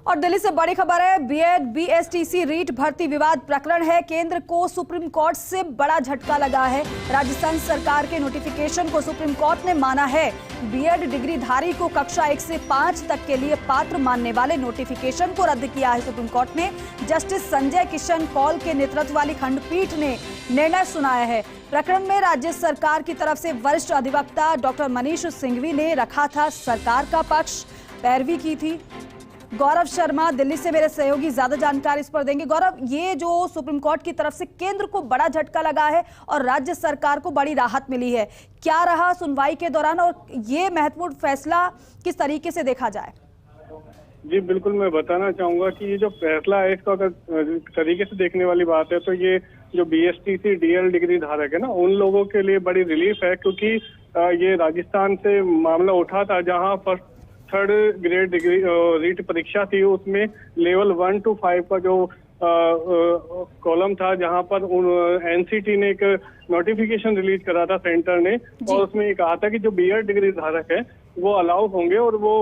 और दिल्ली से बड़ी खबर है। बीएड बीएसटीसी रीट भर्ती विवाद प्रकरण है। केंद्र को सुप्रीम कोर्ट से बड़ा झटका लगा है। राजस्थान सरकार के नोटिफिकेशन को सुप्रीम कोर्ट ने माना है। बीएड डिग्रीधारी को कक्षा 1 से 5 तक के लिए पात्र मानने वाले नोटिफिकेशन को रद्द किया है सुप्रीम कोर्ट ने। जस्टिस संजय किशन कौल के नेतृत्व वाली खंडपीठ ने निर्णय सुनाया है। प्रकरण में राज्य सरकार की तरफ से वरिष्ठ अधिवक्ता डॉक्टर मनीष सिंघवी ने रखा था सरकार का पक्ष, पैरवी की थी। गौरव शर्मा दिल्ली से मेरे सहयोगी ज्यादा जानकारी इस पर देंगे। गौरव, ये जो सुप्रीम कोर्ट की तरफ से केंद्र को बड़ा झटका लगा है और राज्य सरकार को बड़ी राहत मिली है, क्या रहा सुनवाई के दौरान और ये महत्वपूर्ण फैसला किस तरीके से देखा जाए? जी बिल्कुल, मैं बताना चाहूंगा कि ये जो फैसला है इसको अगर तरीके से देखने वाली बात है तो ये जो बीएसटीसी डीएल डिग्री धारक है ना, उन लोगों के लिए बड़ी रिलीफ है, क्योंकि ये राजस्थान से मामला उठा था जहां first third grade degree REET परीक्षा थी, उसमें लेवल 1 to 5 का जो कॉलम था, जहां पर एनसीटी ने एक नोटिफिकेशन रिलीज करा था सेंटर ने, और उसमें ये कहा था कि जो बीएड डिग्री धारक है वो अलाउ होंगे और वो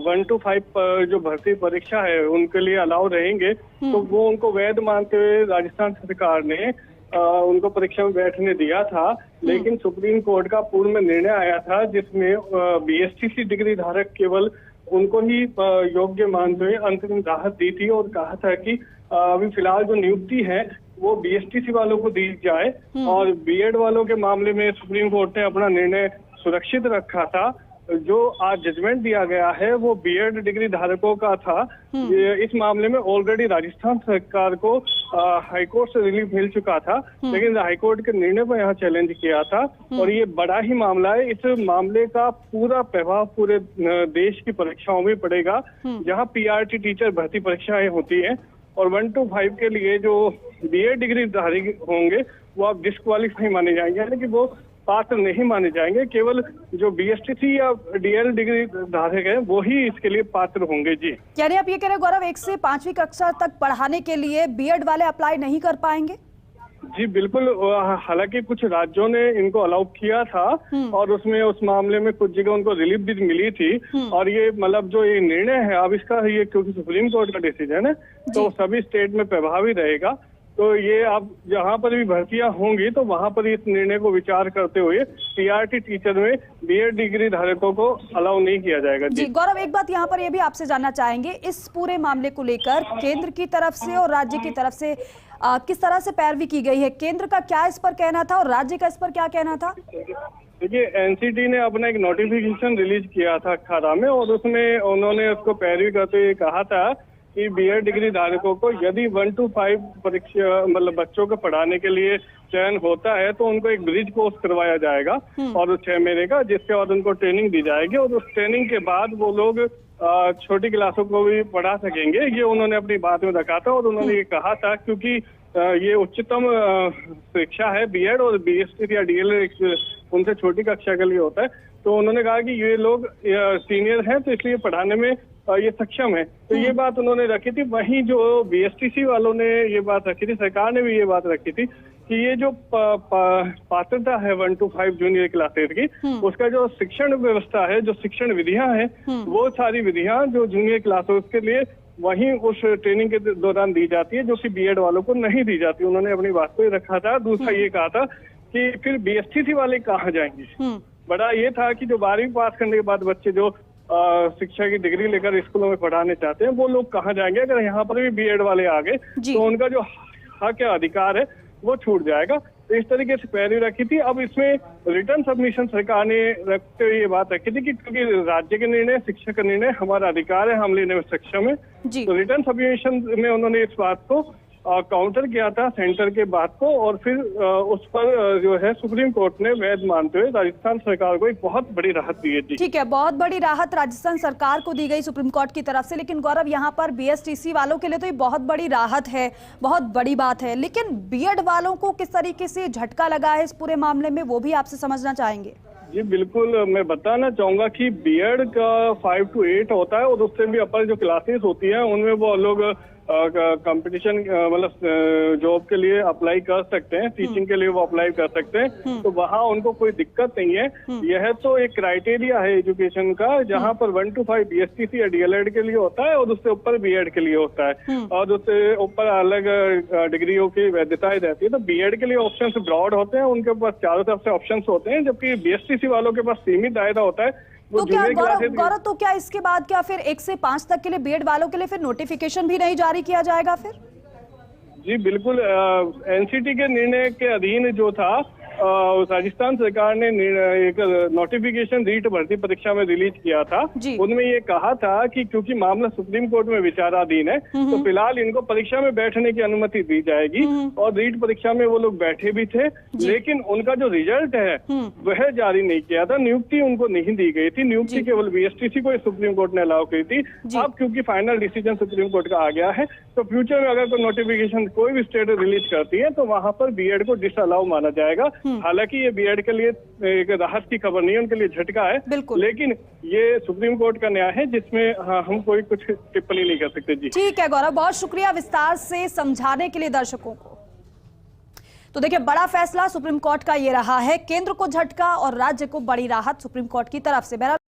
1 to 5 जो भर्ती परीक्षा है उनके लिए अलाउ रहेंगे। तो वो उनको वैध मानते हुए राजस्थान सरकार ने उनको परीक्षा में बैठने दिया था। लेकिन सुप्रीम कोर्ट का पूर्व में निर्णय आया था जिसमें बीएसटीसी डिग्री धारक केवल उनको ही योग्य मानते हुए अंतरिम राहत दी थी और कहा था कि अभी फिलहाल जो नियुक्ति है वो बीएसटीसी वालों को दी जाए, और बीएड वालों के मामले में सुप्रीम कोर्ट ने अपना निर्णय सुरक्षित रखा था। जो आज जजमेंट दिया गया है वो बीएड डिग्री धारकों का था। इस मामले में ऑलरेडी राजस्थान सरकार को हाईकोर्ट से रिलीफ मिल चुका था, लेकिन हाईकोर्ट के निर्णय पर यहाँ चैलेंज किया था, और ये बड़ा ही मामला है। इस मामले का पूरा प्रभाव पूरे देश की परीक्षाओं में पड़ेगा, जहाँ पीआरटी टीचर भर्ती परीक्षाएं होती हैं, और 1 to 5 के लिए जो बीएड डिग्री धारी होंगे वो आप डिस्क्वालीफाई माने जाएंगे, यानी कि वो पात्र नहीं माने जाएंगे। केवल जो बीएसटीसी या डीएल डिग्री धारक है वो ही इसके लिए पात्र होंगे। जी, यानी आप ये कह रहे हैं गौरव, 1 से 5वीं कक्षा तक पढ़ाने के लिए बीएड वाले अप्लाई नहीं कर पाएंगे? जी बिल्कुल, हालांकि कुछ राज्यों ने इनको अलाउ किया था और उसमें उस मामले में कुछ जगह उनको रिलीफ भी मिली थी, और ये मतलब जो ये निर्णय है अब इसका, ये क्योंकि सुप्रीम कोर्ट का डिसीजन है तो सभी स्टेट में प्रभावी रहेगा। तो ये अब जहाँ पर भी भर्तियां होंगी तो वहाँ पर इस निर्णय को विचार करते हुए पीआरटी टीचर में बीएड डिग्री धारकों को अलाउ नहीं किया जाएगा। जी गौरव, एक बात यहाँ पर ये भी आपसे जानना चाहेंगे, इस पूरे मामले को लेकर केंद्र की तरफ से और राज्य की तरफ से किस तरह से पैरवी की गई है? केंद्र का क्या इस पर कहना था और राज्य का इस पर क्या कहना था? देखिए, एनसीटी ने अपना एक नोटिफिकेशन रिलीज किया था 18 में, और उसमें उन्होंने उसको पैरवी करते हुए कहा था कि बीएड डिग्री धारकों को यदि 1 to 5 परीक्षा मतलब बच्चों को पढ़ाने के लिए चयन होता है तो उनको एक ब्रिज कोर्स करवाया जाएगा और 6 महीने का, जिसके बाद उनको ट्रेनिंग दी जाएगी, और उस ट्रेनिंग के बाद वो लोग छोटी क्लासों को भी पढ़ा सकेंगे। ये उन्होंने अपनी बात में रखा था, और उन्होंने ये कहा था क्योंकि ये उच्चतम शिक्षा है बीएड, और बीएसटी या डीएल उनसे छोटी कक्षा के लिए होता है, तो उन्होंने कहा कि ये लोग सीनियर हैं तो इसलिए पढ़ाने में ये सक्षम है। तो ये बात उन्होंने रखी थी। वहीं जो बीएसटीसी वालों ने ये बात रखी थी, सरकार ने भी ये बात रखी थी कि ये जो पात्रता है 1 to 5 जूनियर क्लासेस की, उसका जो शिक्षण व्यवस्था है, जो शिक्षण विधियां हैं, वो सारी विधियां जो जूनियर क्लासेस के लिए वहीं उस ट्रेनिंग के दौरान दी जाती है, जो कि बीएड वालों को नहीं दी जाती। उन्होंने अपनी बात को रखा था। दूसरा ये कहा था कि फिर बीएसटीसी वाले कहाँ जाएंगे। बड़ा ये था कि जो 12वीं पास करने के बाद बच्चे जो शिक्षा की डिग्री लेकर स्कूलों में पढ़ाने चाहते हैं वो लोग कहाँ जाएंगे। अगर यहाँ पर भी बीएड वाले आ गए तो उनका जो हक या अधिकार है वो छूट जाएगा। तो इस तरीके से पैरवी रखी थी। अब इसमें रिटर्न सबमिशन सरकार ने रखते हुए ये बात रखी थी कि क्योंकि राज्य के निर्णय, शिक्षा का निर्णय हमारा अधिकार है, हम लेने में सक्षम है। तो रिटर्न सबमिशन में उन्होंने इस बात को काउंटर किया था सेंटर के बात को, और फिर उस पर जो है सुप्रीम कोर्ट ने वैध मानते हुए राजस्थान सरकार को एक बहुत बड़ी राहत दी है। ठीक है, बहुत बड़ी राहत राजस्थान सरकार को दी गई सुप्रीम कोर्ट की तरफ से। लेकिन गौरव, यहाँ पर बीएसटीसी वालों के लिए तो ये बहुत बड़ी राहत है, बहुत बड़ी बात है, लेकिन बीएड वालों को किस तरीके से झटका लगा है इस पूरे मामले में, वो भी आपसे समझना चाहेंगे। जी बिल्कुल, मैं बताना चाहूंगा कि बीएड का 5 to 8 होता है, और उससे भी अपर जो क्लासेस होती हैं उनमें वो लोग कंपटीशन मतलब जॉब के लिए अप्लाई कर सकते हैं, टीचिंग के लिए वो अप्लाई कर सकते हैं, तो वहाँ उनको कोई दिक्कत नहीं है। यह तो एक क्राइटेरिया है एजुकेशन का, जहाँ पर 1 to 5 BSTC या DLED के लिए होता है और उससे ऊपर BEd के लिए होता है, और उससे ऊपर अलग डिग्रियों की वैधताएं रहती है। तो BEd के लिए ऑप्शंस ब्रॉड होते हैं, उनके पास चारों तरफ से ऑप्शंस होते हैं, जबकि BSTC वालों के पास सीमित दायरा होता है। तो क्या गौरव, तो क्या इसके बाद क्या फिर 1 से 5 तक के लिए बीएड वालों के लिए फिर नोटिफिकेशन भी नहीं जारी किया जाएगा फिर? जी बिल्कुल, एनसीटी के निर्णय के अधीन जो था, राजस्थान सरकार ने एक नोटिफिकेशन रीट भर्ती परीक्षा में रिलीज किया था। उनमें ये कहा था कि क्योंकि मामला सुप्रीम कोर्ट में विचाराधीन है, तो फिलहाल इनको परीक्षा में बैठने की अनुमति दी जाएगी। और रीट परीक्षा में वो लोग बैठे भी थे, लेकिन उनका जो रिजल्ट है वह जारी नहीं किया था, नियुक्ति उनको नहीं दी गई थी। नियुक्ति केवल BSTC को सुप्रीम कोर्ट ने अलाउ की थी। अब क्योंकि फाइनल डिसीजन सुप्रीम कोर्ट का आ गया है, तो फ्यूचर में अगर कोई नोटिफिकेशन कोई भी स्टेट रिलीज करती है तो वहां पर BEd को डिसअलाउ माना जाएगा। हालांकि ये BEd के लिए एक राहत की खबर नहीं है, उनके लिए झटका है, लेकिन ये सुप्रीम कोर्ट का न्याय है जिसमें हम कोई कुछ टिप्पणी नहीं कर सकते। जी ठीक है गौरव, बहुत शुक्रिया विस्तार से समझाने के लिए दर्शकों को। तो देखिए, बड़ा फैसला सुप्रीम कोर्ट का ये रहा है, केंद्र को झटका और राज्य को बड़ी राहत सुप्रीम कोर्ट की तरफ से।